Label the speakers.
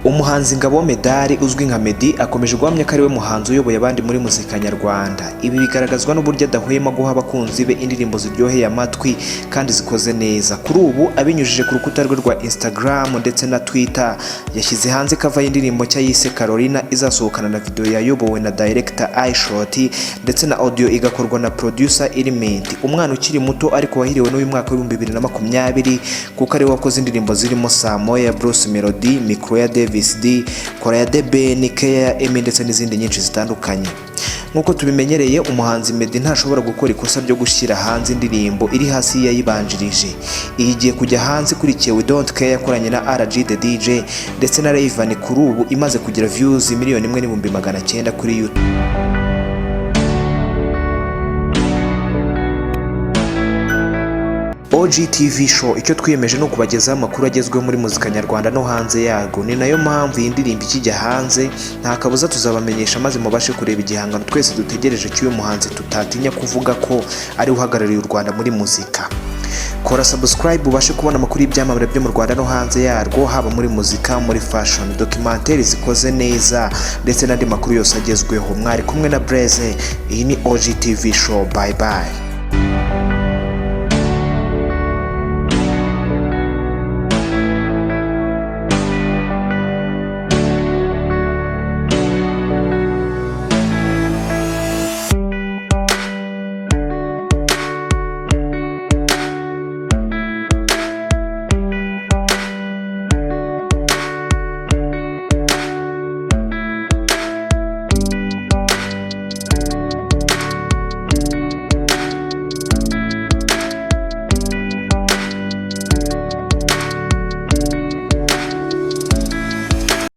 Speaker 1: Umuhanzi Ngabo Medali uzwi nka Meddy akomeje guhamya ko ari we muhanzi uyoboye abandi muri muzika nyarwanda. Ibi bigaragazwa n'uburyo adahwema guha abakunzi be indirimbo ziryoheye amatwi kandi zikoze neza. Kuri ubu abinyujije ku rukuta rwe rwa Instagram ndetse na Twitter, yashyize hanze cover y'indirimbo nshya yise Carolina izasohokana na video yayobowe na director iShot ndetse na audio igakorwa na producer Element, umwana ukiri muto ariko wahiriwe n'uyu mwaka wa 2020 kuko ari we wakoze indirimbo zirimo Samoya, Bruce Melody, Micro ya Davis D, Kora ya The Ben, Kea, Emi ndetse n'izindi nyinshi zitandukanye. Nkuko tubimenyereye, umuhanzi Meddy ntashobora gukora ikosa ryo gushyira hanze indirimbo iri hasi yayibanjirije. Iyi igiye kujya hanze ikurikiye We Don't Care yakoranye na RG The DJ ndetse na Rayvanny, kuri ubu imaze kugira views 1,900,000 kuri YouTube. OGTV Show icyo twiyemeje no kubagezaho amakuru agezweho muri muzika nyarwanda no hanze yarwo. Ni nayo mpamvu iyi ndirimbo ikijya hanze nta kabuza tuzabamenyesha maze mubashe kureba igihangano twese dutegereje cy'uyu muhanzi tutatinya kuvuga ko ari uhagarariye u Rwanda muri muzika. Kora subscribe ubashe kubona amakuru y'ibyamamare byo mu Rwanda no hanze yarwo, haba muri muzika, muri fashion, documentaire zikoze neza ndetse n'andi makuru yose agezweho. Mwari kumwe na Blaze, iyi ni OGTV Show. Bye bye.